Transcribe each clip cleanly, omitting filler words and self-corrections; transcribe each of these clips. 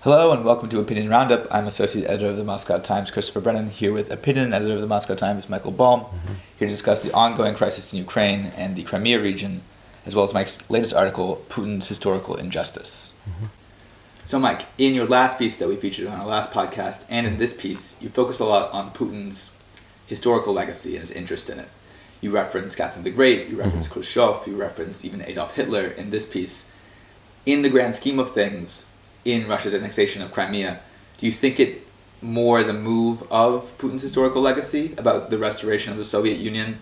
Hello and welcome to Opinion Roundup. I'm Associate Editor of the Moscow Times, Christopher Brennan, here with Opinion Editor of the Moscow Times, Michael Baum, here to discuss the ongoing crisis in Ukraine and the Crimea region, as well as Mike's latest article, Putin's Historical Injustice. So Mike, in your last piece that we featured on our last podcast, and in this piece, you focus a lot on Putin's historical legacy and his interest in it. You reference Catherine the Great, you reference Khrushchev, you reference even Adolf Hitler in this piece. In the grand scheme of things, in Russia's annexation of Crimea, do you think it more as a move of Putin's historical legacy about the restoration of the Soviet Union,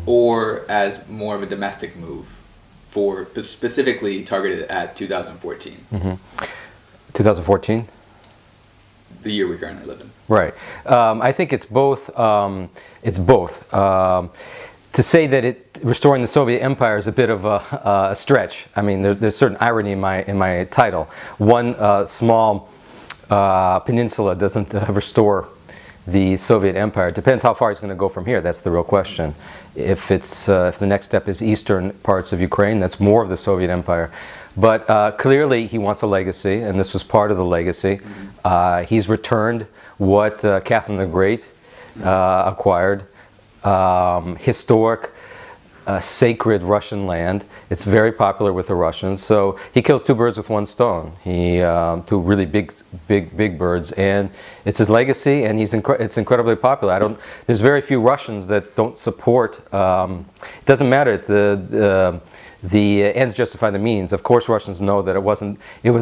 or as more of a domestic move for specifically targeted at 2014? 2014? The year we currently live in. Right. I think it's both. To say that restoring the Soviet Empire is a bit of a stretch. I mean, there's certain irony in my title. One small peninsula doesn't restore the Soviet Empire. It depends how far he's going to go from here. That's the real question. If the next step is eastern parts of Ukraine, that's more of the Soviet Empire. But clearly he wants a legacy, and this was part of the legacy. He's returned what Catherine the Great acquired. Historic, sacred Russian land. It's very popular with the Russians. So he kills two birds with one stone. Two really big birds, and it's his legacy, and it's incredibly popular. There's very few Russians that don't support. It doesn't matter. The ends justify the means. Of course, Russians know that it was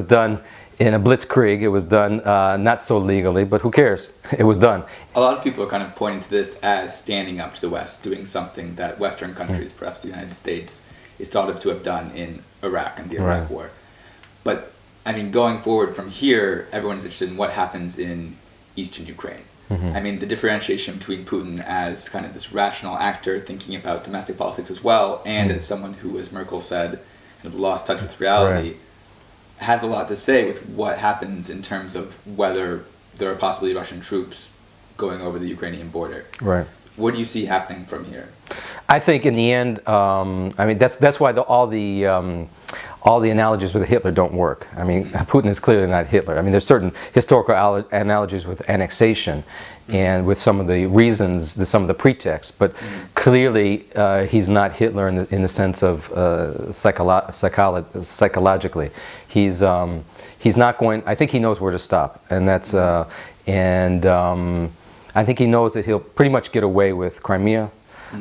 done in a blitzkrieg. It was done not so legally, but who cares? It was done. A lot of people are kind of pointing to this as standing up to the West, doing something that Western countries, perhaps the United States, is thought of to have done in Iraq and the Iraq War. But, I mean, going forward from here, everyone's interested in what happens in eastern Ukraine. I mean, the differentiation between Putin as kind of this rational actor thinking about domestic politics as well, and as someone who, as Merkel said, kind of lost touch with reality, has a lot to say with what happens in terms of whether there are possibly Russian troops going over the Ukrainian border. Right. What do you see happening from here? I think in the end, I mean, that's why all the analogies with Hitler don't work. I mean, Putin is clearly not Hitler. I mean, there's certain historical analogies with annexation and with some of the reasons, some of the pretexts, but clearly he's not Hitler in the sense of psychologically. He's not going. I think he knows where to stop, and that's I think he knows that he'll pretty much get away with Crimea.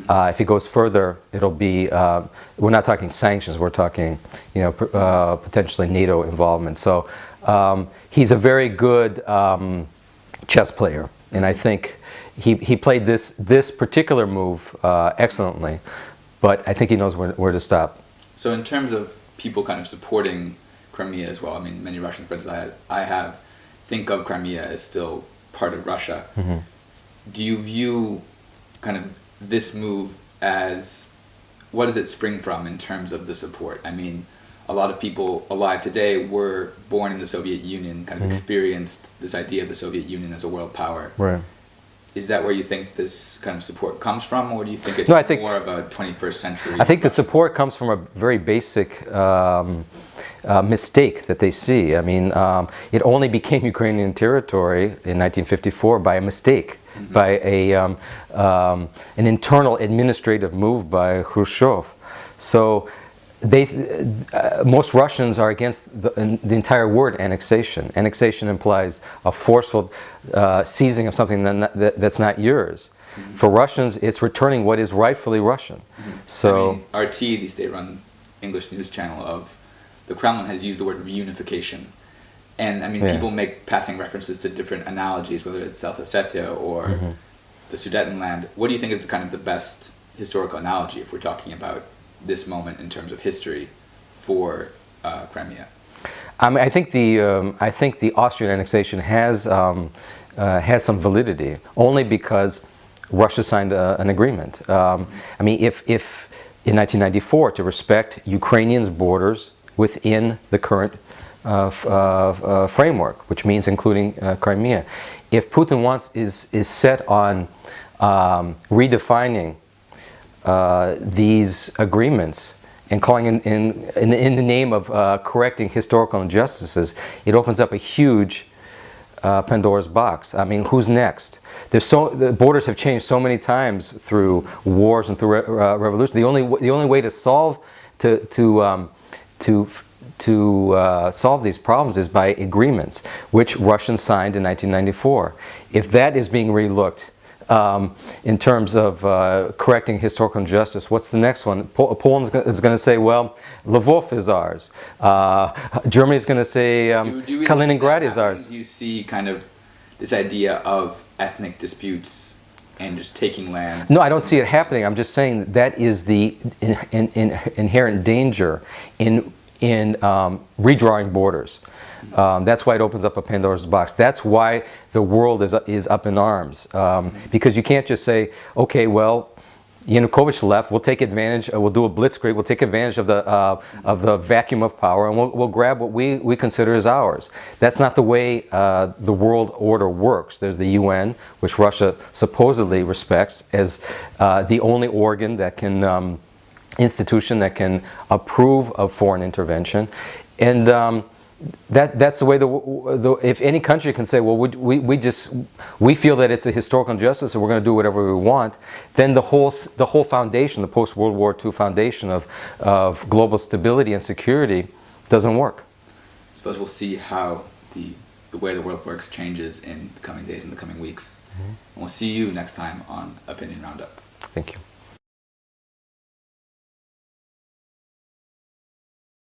If he goes further, it'll be, we're not talking sanctions, we're talking, potentially NATO involvement. So he's a very good chess player, and I think he played this particular move excellently, but I think he knows where to stop. So in terms of people kind of supporting Crimea as well, I mean, many Russian friends I have think of Crimea as still part of Russia. Do you view kind of this move as, what does it spring from in terms of the support? I mean, a lot of people alive today were born in the Soviet Union, kind of experienced this idea of the Soviet Union as a world power. Right. Is that where you think this kind of support comes from, or do you think it's more of a 21st century? I think the support comes from a very basic mistake that they see. I mean, it only became Ukrainian territory in 1954 by a mistake. By an internal administrative move by Khrushchev. So most Russians are against the entire word annexation. Annexation implies a forceful seizing of something that's not yours. For Russians, it's returning what is rightfully Russian. So, I mean, RT, the state-run English news channel of the Kremlin, has used the word reunification. And I mean, people make passing references to different analogies, whether it's South Ossetia or the Sudetenland. What do you think is the best historical analogy if we're talking about this moment in terms of history for Crimea? I mean, I think the Austrian annexation has some validity only because Russia signed an agreement. I mean, if in 1994 to respect Ukrainians' borders within the current framework, which means including Crimea. If Putin is set on redefining these agreements and calling in the name of correcting historical injustices, it opens up a huge Pandora's box. I mean, who's next? The borders have changed so many times through wars and through revolution. The only way to solve solve these problems is by agreements, which Russians signed in 1994. If that is being relooked in terms of correcting historical injustice, what's the next one? Poland is going to say, well, Lvov is ours. Germany is going to say Kaliningrad is ours. Do you see kind of this idea of ethnic disputes and just taking land? No, I don't see it happening. I'm just saying that is the inherent danger in redrawing borders. That's why it opens up a Pandora's box. That's why the world is up in arms. Because you can't just say, okay, well, Yanukovych left. We'll take advantage. We'll do a blitzkrieg. We'll take advantage of the vacuum of power, and we'll grab what we consider as ours. That's not the way the world order works. There's the UN, which Russia supposedly respects as the only organ that can institution that can approve of foreign intervention, and that's the way if any country can say, well, we feel that it's a historical injustice and we're going to do whatever we want, then the whole foundation, the post-World War II foundation of global stability and security doesn't work. I suppose we'll see how the way the world works changes in the coming days and the coming weeks. And we'll see you next time on Opinion Roundup. Thank you.